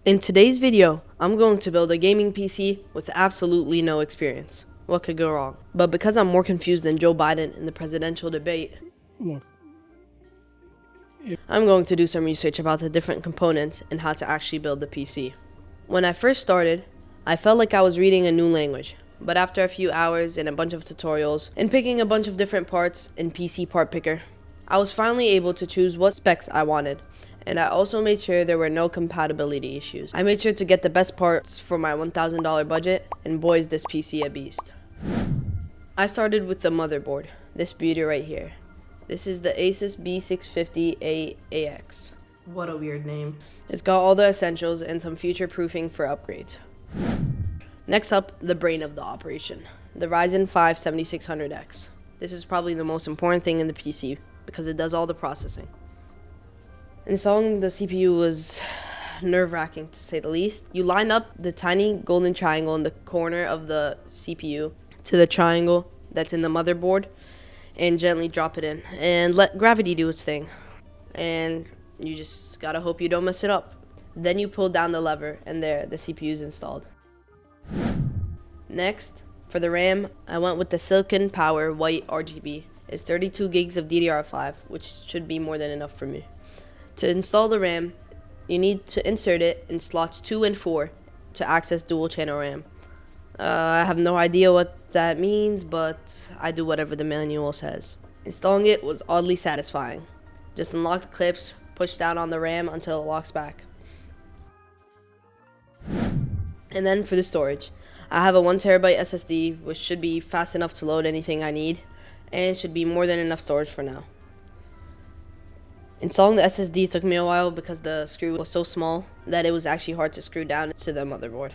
In today's video, I'm going to build a gaming PC with absolutely no experience. What could go wrong? But because I'm more confused than Joe Biden in the presidential debate, I'm going to do some research about the different components and how to actually build the PC. When I first started, I felt like I was reading a new language. But after a few hours and a bunch of tutorials and picking a bunch of different parts in PC Part Picker, I was finally able to choose what specs I wanted. And I also made sure there were no compatibility issues. I made sure to get the best parts for my $1,000 budget, and boy is this PC a beast. I started with the motherboard, this beauty right here. This is the Asus B650AAX. What a weird name. It's got all the essentials and some future proofing for upgrades. Next up, the brain of the operation, the Ryzen 5 7600X. This is probably the most important thing in the PC because it does all the processing. Installing the CPU was nerve-wracking to say the least. You line up the tiny golden triangle in the corner of the CPU to the triangle that's in the motherboard and gently drop it in and let gravity do its thing. And you just gotta hope you don't mess it up. Then you pull down the lever and there, the CPU is installed. Next, for the RAM, I went with the Silicon Power White RGB. It's 32 gigs of DDR5, which should be more than enough for me. To install the RAM, you need to insert it in slots 2 and 4 to access dual channel RAM. I have no idea what that means, but I do whatever the manual says. Installing it was oddly satisfying. Just unlock the clips, push down on the RAM until it locks back. And then for the storage, I have a 1TB SSD, which should be fast enough to load anything I need, and should be more than enough storage for now. Installing the SSD took me a while because the screw was so small that it was actually hard to screw down to the motherboard.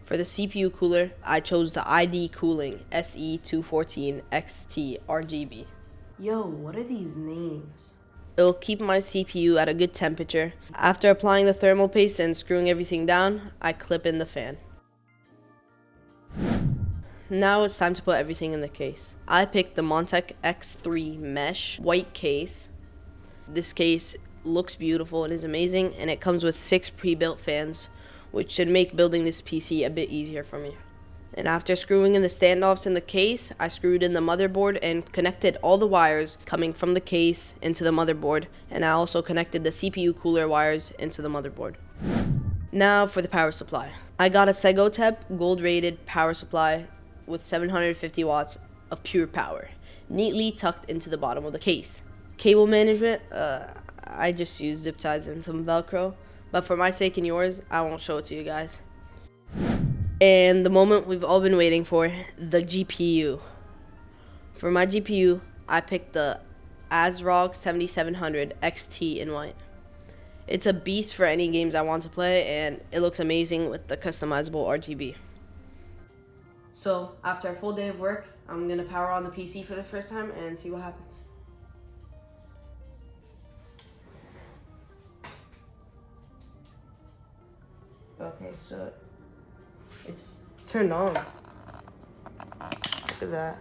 For the CPU cooler, I chose the ID Cooling SE214 XT RGB. Yo, what are these names? It'll keep my CPU at a good temperature. After applying the thermal paste and screwing everything down, I clip in the fan. Now it's time to put everything in the case. I picked the Montech X3 mesh white case. This case looks beautiful, it is amazing, and it comes with 6 pre-built fans, which should make building this PC a bit easier for me. And after screwing in the standoffs in the case, I screwed in the motherboard and connected all the wires coming from the case into the motherboard, and I also connected the CPU cooler wires into the motherboard. Now for the power supply. I got a Segotep gold rated power supply with 750 watts of pure power, neatly tucked into the bottom of the case. Cable management, I just use zip ties and some Velcro, but for my sake and yours, I won't show it to you guys. And the moment we've all been waiting for, the GPU. For my GPU, I picked the ASRock 7700 XT in white. It's a beast for any games I want to play, and it looks amazing with the customizable RGB. So, after a full day of work, I'm gonna power on the PC for the first time and see what happens. Okay, so it's turned on. Look at that.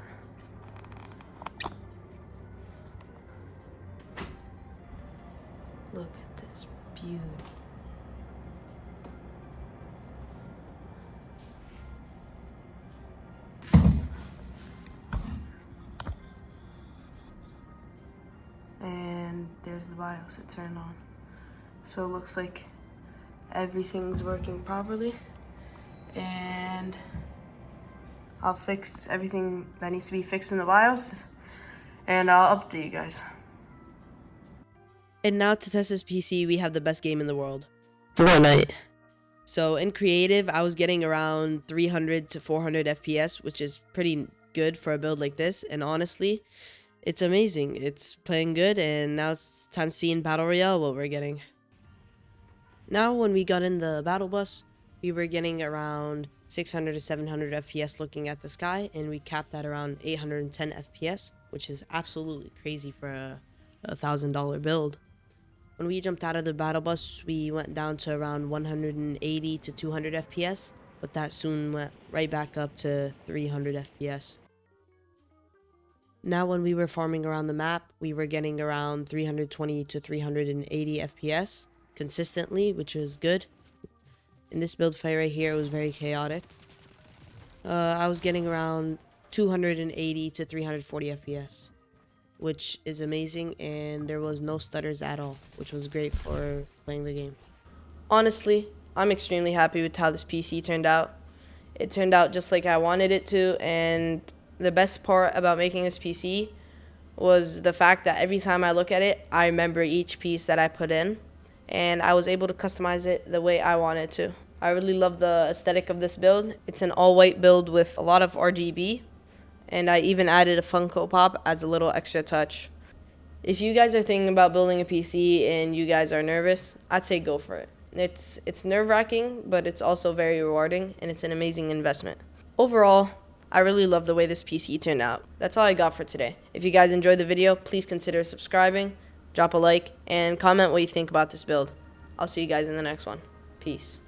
Look at this beauty. And there's the BIOS, it turned on. So it looks like everything's working properly. And I'll fix everything that needs to be fixed in the BIOS, and I'll update you guys. And now to test this PC, we have the best game in the world, Fortnite. So in creative, I was getting around 300 to 400 FPS, which is pretty good for a build like this, and honestly, it's amazing. It's playing good, and now it's time to see in Battle Royale what we're getting. Now when we got in the battle bus, we were getting around 600 to 700 FPS looking at the sky, and we capped at around 810 FPS, which is absolutely crazy for a $1,000 build. When we jumped out of the battle bus, we went down to around 180 to 200 FPS, but that soon went right back up to 300 FPS. Now when we were farming around the map, we were getting around 320 to 380 FPS consistently, which was good. In this build fight right here, it was very chaotic. I was getting around 280 to 340 FPS, which is amazing, and there was no stutters at all, which was great for playing the game. Honestly, I'm extremely happy with how this PC turned out. It turned out just like I wanted it to, and the best part about making this PC was the fact that every time I look at it, I remember each piece that I put in, and I was able to customize it the way I wanted to. I really love the aesthetic of this build. It's an all-white build with a lot of RGB, and I even added a Funko Pop as a little extra touch. If you guys are thinking about building a PC and you guys are nervous, I'd say go for it. It's nerve-wracking, but it's also very rewarding, and it's an amazing investment. Overall, I really love the way this PC turned out. That's all I got for today. If you guys enjoyed the video, please consider subscribing, drop a like, and comment what you think about this build. I'll see you guys in the next one. Peace.